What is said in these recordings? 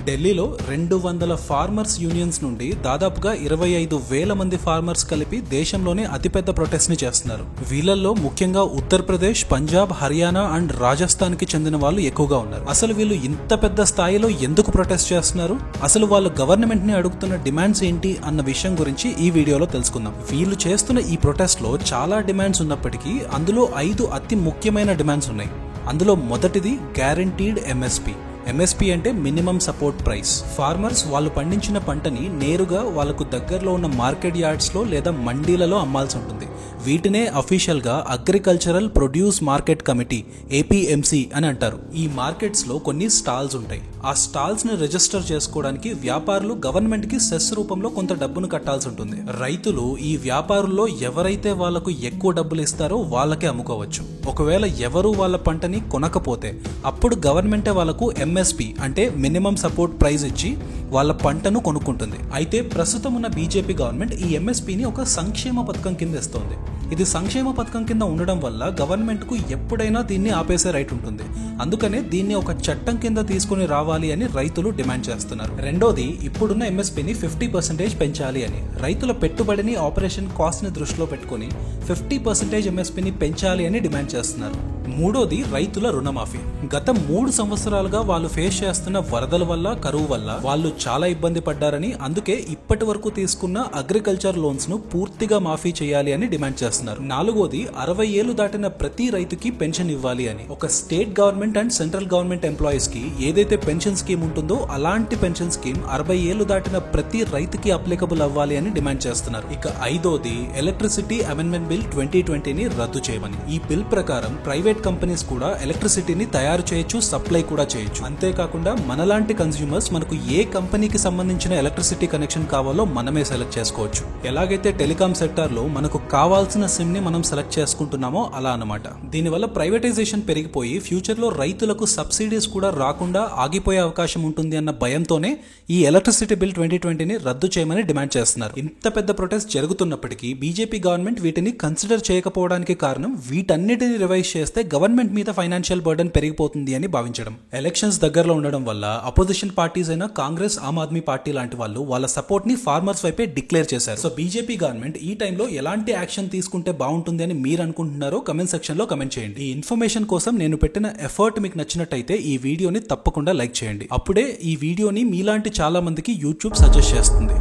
ఢిల్లీలో 200 farmers unions నుండి దాదాపుగా 25,000 మంది ఫార్మర్స్ కలిపి దేశంలోనే అతిపెద్ద ప్రొటెస్ట్ ని చేస్తున్నారు. వీళ్ళల్లో ముఖ్యంగా ఉత్తరప్రదేశ్, పంజాబ్, హర్యానా అండ్ రాజస్థాన్ కి చెందిన వాళ్ళు ఎక్కువగా ఉన్నారు. అసలు వీళ్ళు ఇంత పెద్ద స్థాయిలో ఎందుకు ప్రొటెస్ట్ చేస్తున్నారు, అసలు వాళ్ళు గవర్నమెంట్ ని అడుగుతున్న డిమాండ్స్ ఏంటి అన్న విషయం గురించి ఈ వీడియోలో తెలుసుకుందాం. వీళ్ళు చేస్తున్న ఈ ప్రొటెస్ట్ లో చాలా డిమాండ్స్ ఉన్నప్పటికీ అందులో 5 అతి ముఖ్యమైన డిమాండ్స్ ఉన్నాయి. అందులో మొదటిది గ్యారంటీడ్ ఎంఎస్పీ. ఎంఎస్పీ అంటే మినిమం సపోర్ట్ ప్రైస్. ఫార్మర్స్ వాళ్ళు పండించిన పంటని నేరుగా వాళ్ళకు దగ్గరలో ఉన్న మార్కెట్ యార్డ్స్ లో లేదా మండీలలో అమ్మాల్సి ఉంటుంది. వీటినే అఫీషియల్ గా agricultural produce market committee APMC అని అంటారు. ఈ మార్కెట్స్ లో కొన్ని స్టాల్స్ ఉంటాయి. ఆ స్టాల్స్ ని రిజిస్టర్ చేసుకోవడానికి వ్యాపారులు గవర్నమెంట్ కి సెస్ రూపంలో కొంత డబ్బును కట్టాల్సి ఉంటుంది. రైతులు ఈ వ్యాపారుల్లో ఎవరైతే వాళ్లకు ఎక్కువ డబ్బులు ఇస్తారో వాళ్ళకే అమ్ముకోవచ్చు. ఒకవేళ ఎవరు వాళ్ళ పంటని కొనకపోతే అప్పుడు గవర్నమెంటే వాళ్ళకు ఎంఎస్పీ అంటే మినిమం సపోర్ట్ ప్రైస్ ఇచ్చి వాళ్ళ పంటను కొనుక్కుంటుంది. అయితే ప్రస్తుతం ఉన్న బీజేపీ గవర్నమెంట్ ఈ ఎంఎస్పీని ఒక సంక్షేమ పథకం కింద ఇస్తోంది. ఇది సంక్షేమ పథకం కింద ఉండడం వల్ల గవర్నమెంట్ కు ఎప్పుడైనా దీన్ని ఆపేసే రైట్ ఉంటుంది. అందుకనే దీన్ని ఒక చట్టం కింద తీసుకుని రావాలి అని రైతులు డిమాండ్ చేస్తున్నారు. రెండోది, ఇప్పుడున్న ఎంఎస్పీని 50% పెంచాలి అని. రైతుల పెట్టుబడిని, ఆపరేషన్ కాస్ట్ ని దృష్టిలో పెట్టుకుని 50% ఎంఎస్పీని పెంచాలి అని డిమాండ్ చేస్తున్నారు. మూడోది, రైతుల రుణమాఫీ. గత 3 సంవత్సరాలుగా వాళ్ళు ఫేస్ చేస్తున్న వరదల వల్ల, కరువు వల్ల వాళ్ళు చాలా ఇబ్బంది పడ్డారని, అందుకే ఇప్పటి వరకు తీసుకున్న అగ్రికల్చర్ లోన్స్ ను పూర్తిగా మాఫీ చేయాలి అని డిమాండ్ చేస్తున్నారు. నాలుగోది, 60 ఏళ్లు దాటిన ప్రతి రైతుకి పెన్షన్ ఇవ్వాలి అని. ఒక state government and central government employees కి ఏదైతే పెన్షన్ స్కీమ్ ఉంటుందో అలాంటి పెన్షన్ స్కీమ్ 60 ఏళ్లు దాటిన ప్రతి రైతుకి అప్లికబుల్ అవ్వాలి అని డిమాండ్ చేస్తున్నారు. ఇక ఐదోది, ఎలక్ట్రిసిటీ అమెండ్మెంట్ బిల్ 2020ని రద్దు చేయమని. ఈ బిల్ ప్రకారం ప్రైవేట్ కంపెనీస్ కూడా ఎలక్ట్రిసిటీని తయారు చేయొచ్చు, సప్లై కూడా చేయొచ్చు. అంతేకాకుండా మనలాంటి కన్స్యూమర్స్ మనకు ఏ కంపెనీకి సంబంధించిన ఎలక్ట్రిసిటీ కనెక్షన్ కావాలో మనమే సెలెక్ట్ చేసుకోవచ్చు. ఎలాగైతే టెలికాం సెక్టార్ లో మనకు కావాల్సిన సిమ్ ని మనం సెలెక్ట్ చేసుకుంటున్నామో అలా అన్నమాట. దీనివల్ల ప్రైవేటైజేషన్ పెరిగిపోయి ఫ్యూచర్ లో రైతులకు సబ్సిడీస్ కూడా రాకుండా ఆగిపోయే అవకాశం ఉంటుంది అన్న భయంతోనే ఈ ఎలక్ట్రిసిటీ బిల్ 2020ని రద్దు చేయమని డిమాండ్ చేస్తున్నారు. ఇంత పెద్ద ప్రొటెస్ట్ జరుగుతున్నప్పటికీ బీజేపీ గవర్నమెంట్ వీటిని కన్సిడర్ చేయకపోవడానికి కారణం వీటన్నిటిని రివైజ్ చేస్తే గవర్నమెంట్ మీద ఫైనాన్షియల్ బర్డెన్ పెరిగిపోతుంది అని భావించడం. ఎలక్షన్స్ దగ్గరలో ఉండడం వల్ల అపోజిషన్ పార్టీస్ అయిన కాంగ్రెస్, ఆమ్ ఆద్మీ పార్టీ లాంటి వాళ్ళు వాళ్ళ సపోర్ట్ ని ఫార్మర్స్ వైపే డిక్లేర్ చేశారు. సో బీజేపీ గవర్నమెంట్ ఈ టైంలో ఎలాంటి యాక్షన్ తీసుకుంటే బాగుంటుంది అని మీరు అనుకుంటున్నారో కమెంట్ సెక్షన్ లో కమెంట్ చేయండి. ఈ ఇన్ఫర్మేషన్ కోసం నేను పెట్టిన ఎఫర్ట్ మీకు నచ్చినట్టయితే ఈ వీడియోని తప్పకుండా లైక్ చేయండి. అప్పుడే ఈ వీడియోని మీలాంటి చాలా మందికి యూట్యూబ్ సజెస్ట్ చేస్తుంది.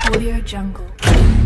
Audio Jungle.